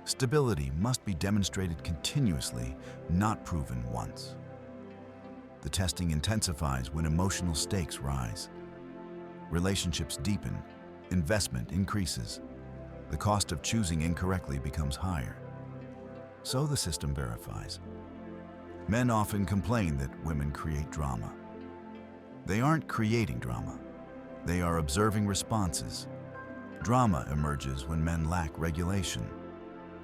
Stability must be demonstrated continuously, not proven once. The testing intensifies when emotional stakes rise. Relationships deepen, investment increases. The cost of choosing incorrectly becomes higher. So the system verifies. Men often complain that women create drama. They aren't creating drama. They are observing responses. Drama emerges when men lack regulation.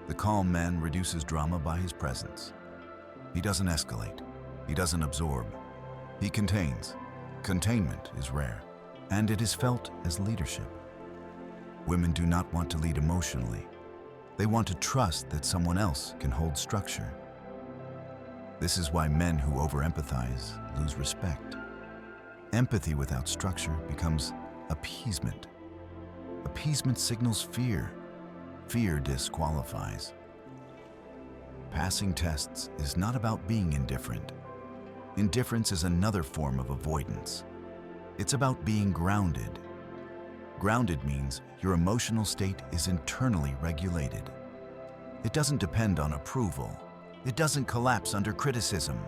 The calm man reduces drama by his presence. He doesn't escalate. He doesn't absorb. He contains. Containment is rare, and it is felt as leadership. Women do not want to lead emotionally. They want to trust that someone else can hold structure. This is why men who over-empathize lose respect. Empathy without structure becomes appeasement. Appeasement signals fear. Fear disqualifies. Passing tests is not about being indifferent. Indifference is another form of avoidance. It's about being grounded. Grounded means your emotional state is internally regulated. It doesn't depend on approval. It doesn't collapse under criticism.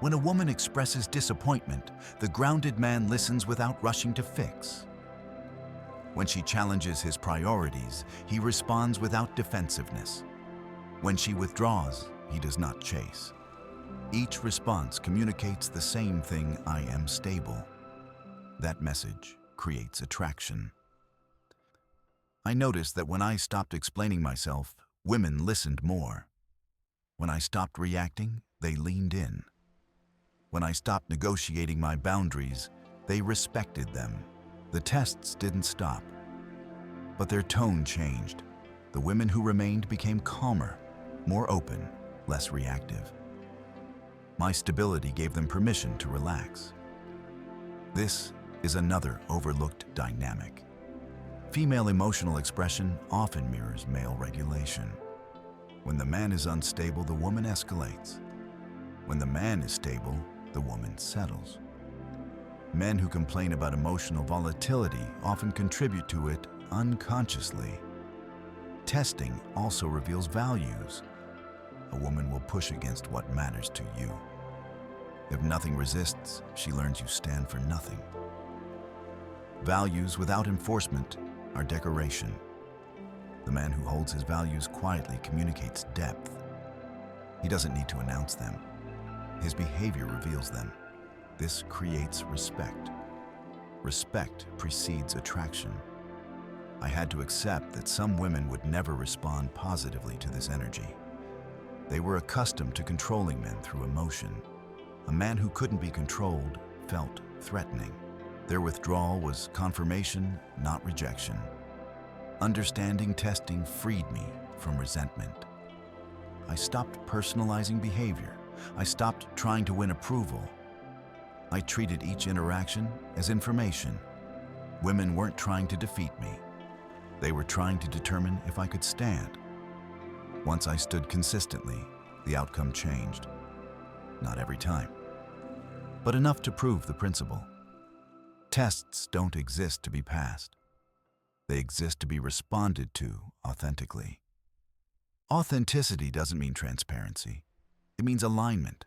When a woman expresses disappointment, the grounded man listens without rushing to fix. When she challenges his priorities, he responds without defensiveness. When she withdraws, he does not chase. Each response communicates the same thing: I am stable. That message creates attraction. I noticed that when I stopped explaining myself, women listened more. When I stopped reacting, they leaned in. When I stopped negotiating my boundaries, they respected them. The tests didn't stop, but their tone changed. The women who remained became calmer, more open, less reactive. My stability gave them permission to relax. This is another overlooked dynamic. Female emotional expression often mirrors male regulation. When the man is unstable, the woman escalates. When the man is stable, the woman settles. Men who complain about emotional volatility often contribute to it unconsciously. Testing also reveals values. A woman will push against what matters to you. If nothing resists, she learns you stand for nothing. Values without enforcement are decoration. The man who holds his values quietly communicates depth. He doesn't need to announce them. His behavior reveals them. This creates respect. Respect precedes attraction. I had to accept that some women would never respond positively to this energy. They were accustomed to controlling men through emotion. A man who couldn't be controlled felt threatening. Their withdrawal was confirmation, not rejection. Understanding testing freed me from resentment. I stopped personalizing behavior. I stopped trying to win approval. I treated each interaction as information. Women weren't trying to defeat me. They were trying to determine if I could stand. Once I stood consistently, the outcome changed. Not every time, but enough to prove the principle. Tests don't exist to be passed. They exist to be responded to authentically. Authenticity doesn't mean transparency. It means alignment.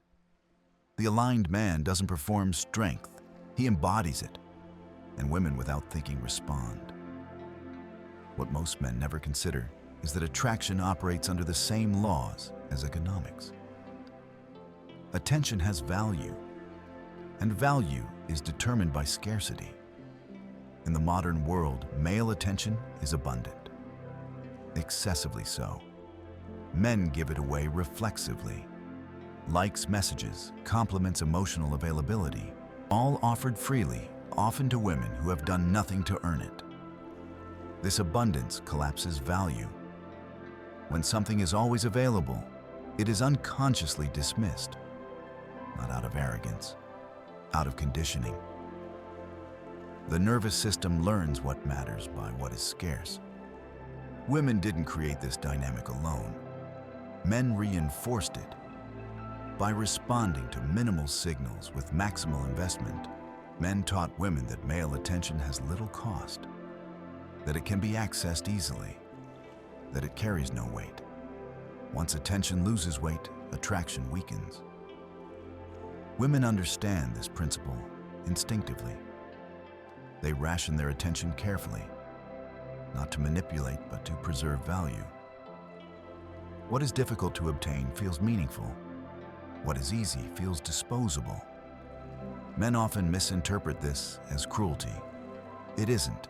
The aligned man doesn't perform strength. He embodies it. And women without thinking respond. What most men never consider is that attraction operates under the same laws as economics. Attention has value, and value is determined by scarcity. In the modern world, male attention is abundant, excessively so. Men give it away reflexively. Likes, messages, compliments, emotional availability, all offered freely, often to women who have done nothing to earn it. This abundance collapses value. When something is always available, it is unconsciously dismissed, not out of arrogance, out of conditioning. The nervous system learns what matters by what is scarce. Women didn't create this dynamic alone. Men reinforced it. By responding to minimal signals with maximal investment, men taught women that male attention has little cost, that it can be accessed easily, that it carries no weight. Once attention loses weight, attraction weakens. Women understand this principle instinctively. They ration their attention carefully, not to manipulate, but to preserve value. What is difficult to obtain feels meaningful. What is easy feels disposable. Men often misinterpret this as cruelty. It isn't.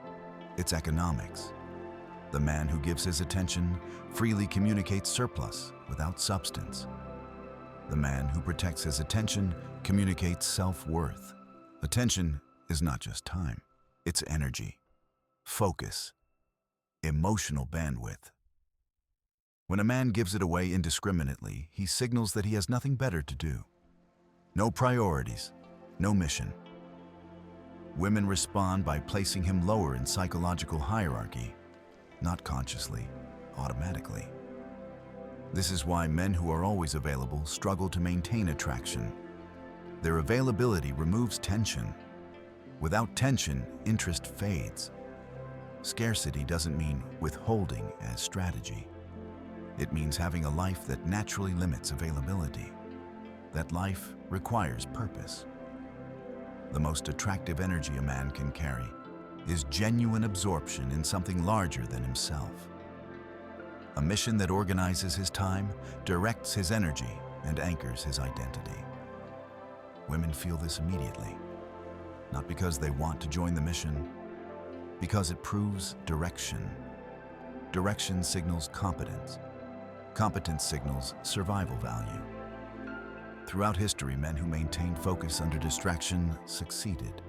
It's economics. The man who gives his attention freely communicates surplus without substance. The man who protects his attention communicates self-worth. Attention is not just time. It's energy, focus, emotional bandwidth. When a man gives it away indiscriminately, he signals that he has nothing better to do. No priorities, no mission. Women respond by placing him lower in psychological hierarchy, not consciously, automatically. This is why men who are always available struggle to maintain attraction. Their availability removes tension. Without tension, interest fades. Scarcity doesn't mean withholding as strategy. It means having a life that naturally limits availability. That life requires purpose. The most attractive energy a man can carry is genuine absorption in something larger than himself. A mission that organizes his time, directs his energy, and anchors his identity. Women feel this immediately, not because they want to join the mission, because it proves direction. Direction signals competence. Competence signals survival value. Throughout history, men who maintained focus under distraction succeeded.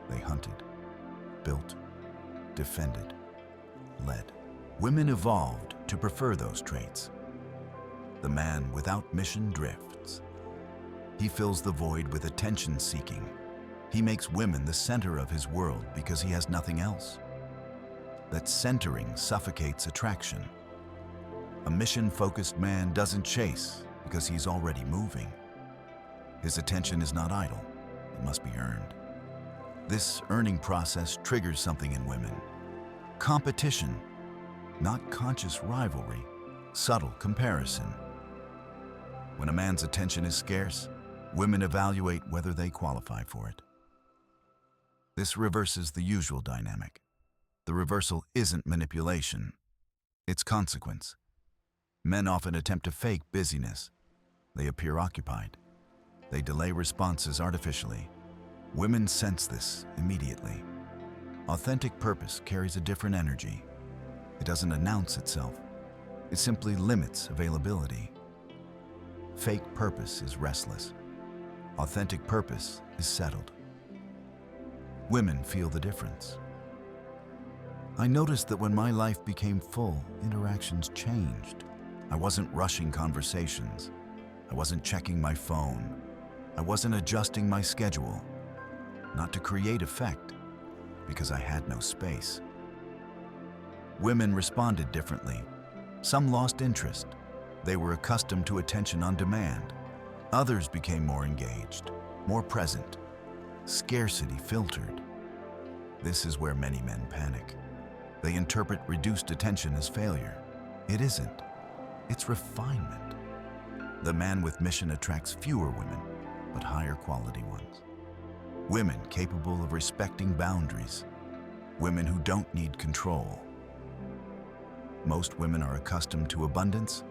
They hunted, built, defended, led. Women evolved to prefer those traits. The man without mission drifts. He fills the void with attention-seeking. He makes women the center of his world because he has nothing else. That centering suffocates attraction. A mission-focused man doesn't chase because he's already moving. His attention is not idle, it must be earned. This earning process triggers something in women. Competition, not conscious rivalry, subtle comparison. When a man's attention is scarce, women evaluate whether they qualify for it. This reverses the usual dynamic. The reversal isn't manipulation, it's consequence. Men often attempt to fake busyness. They appear occupied. They delay responses artificially. Women sense this immediately. Authentic purpose carries a different energy. It doesn't announce itself. It simply limits availability. Fake purpose is restless. Authentic purpose is settled. Women feel the difference. I noticed that when my life became full, interactions changed. I wasn't rushing conversations. I wasn't checking my phone. I wasn't adjusting my schedule. Not to create effect, because I had no space. Women responded differently. Some lost interest. They were accustomed to attention on demand. Others became more engaged, more present. Scarcity filtered. This is where many men panic. They interpret reduced attention as failure. It isn't. It's refinement. The man with mission attracts fewer women, but higher quality ones. Women capable of respecting boundaries. Women who don't need control. Most women are accustomed to abundance.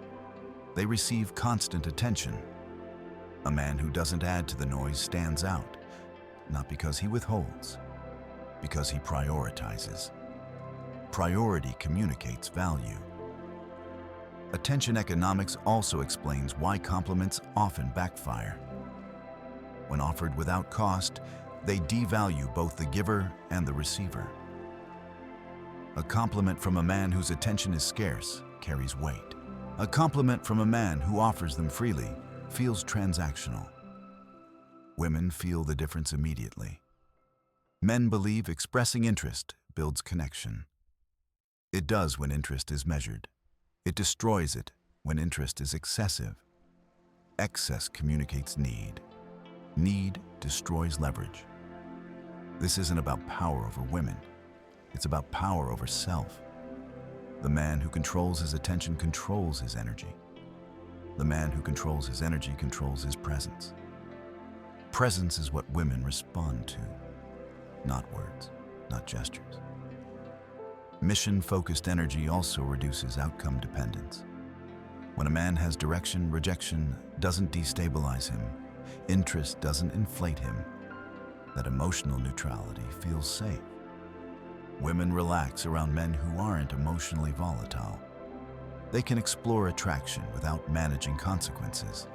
They receive constant attention. A man who doesn't add to the noise stands out, not because he withholds, because he prioritizes. Priority communicates value. Attention economics also explains why compliments often backfire. When offered without cost, they devalue both the giver and the receiver. A compliment from a man whose attention is scarce carries weight. A compliment from a man who offers them freely feels transactional. Women feel the difference immediately. Men believe expressing interest builds connection. It does when interest is measured. It destroys it when interest is excessive. Excess communicates need. Need destroys leverage. This isn't about power over women. It's about power over self. The man who controls his attention controls his energy. The man who controls his energy controls his presence. Presence is what women respond to, not words, not gestures. Mission-focused energy also reduces outcome dependence. When a man has direction, rejection doesn't destabilize him. Interest doesn't inflate him. That emotional neutrality feels safe. Women relax around men who aren't emotionally volatile. They can explore attraction without managing consequences.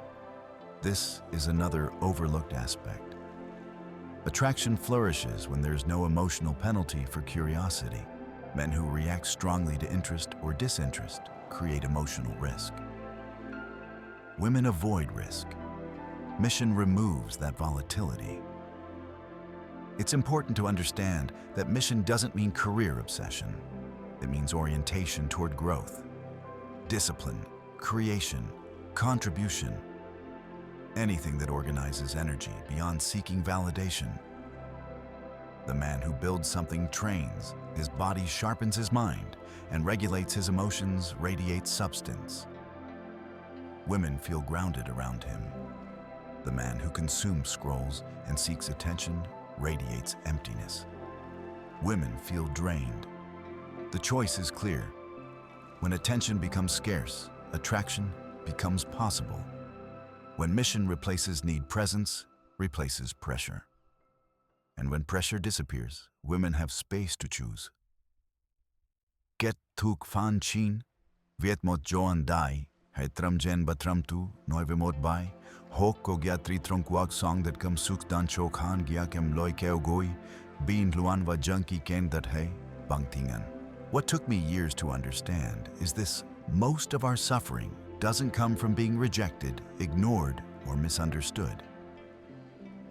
This is another overlooked aspect. Attraction flourishes when there's no emotional penalty for curiosity. Men who react strongly to interest or disinterest create emotional risk. Women avoid risk. Mission removes that volatility. It's important to understand that mission doesn't mean career obsession. It means orientation toward growth, discipline, creation, contribution, anything that organizes energy beyond seeking validation. The man who builds something trains, his body sharpens his mind, and regulates his emotions, radiates substance. Women feel grounded around him. The man who consumes scrolls and seeks attention radiates emptiness. Women feel drained. The choice is clear. When attention becomes scarce, attraction becomes possible. When mission replaces need, presence replaces pressure. And when pressure disappears, women have space to choose. Get tuk fan chin, viet mot joan dai, hai tram jen batram tu, noive mot bai, hok ko gya tri tronkwag song that come suk dan chok han gya kem loi keo goi, bin luan va junkie ken that hey, bang tingan. What took me years to understand is this: most of our suffering doesn't come from being rejected, ignored, or misunderstood.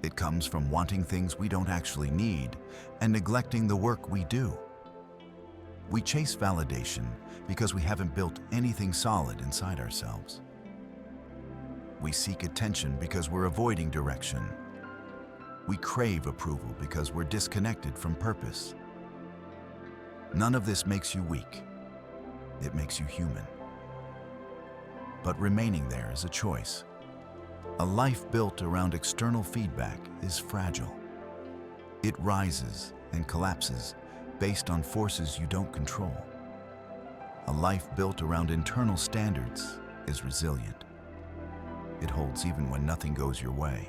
It comes from wanting things we don't actually need and neglecting the work we do. We chase validation because we haven't built anything solid inside ourselves. We seek attention because we're avoiding direction. We crave approval because we're disconnected from purpose. None of this makes you weak. It makes you human. But remaining there is a choice. A life built around external feedback is fragile. It rises and collapses based on forces you don't control. A life built around internal standards is resilient. It holds even when nothing goes your way.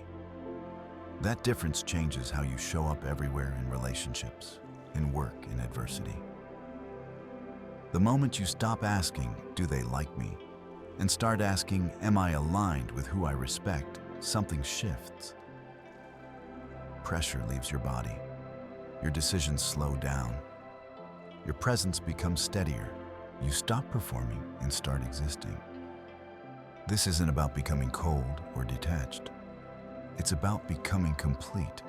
That difference changes how you show up everywhere in relationships, in work, in adversity. The moment you stop asking, "Do they like me?" and start asking, "Am I aligned with who I respect?" something shifts. Pressure leaves your body. Your decisions slow down. Your presence becomes steadier. You stop performing and start existing. This isn't about becoming cold or detached. It's about becoming complete.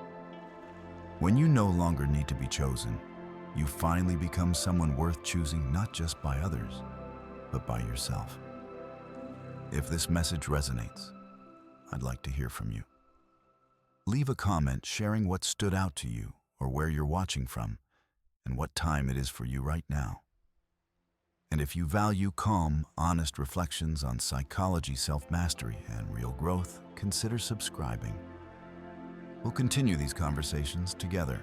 When you no longer need to be chosen, you finally become someone worth choosing, not just by others, but by yourself. If this message resonates, I'd like to hear from you. Leave a comment sharing what stood out to you or where you're watching from and what time it is for you right now. And if you value calm, honest reflections on psychology, self-mastery, and real growth, consider subscribing. We'll continue these conversations together.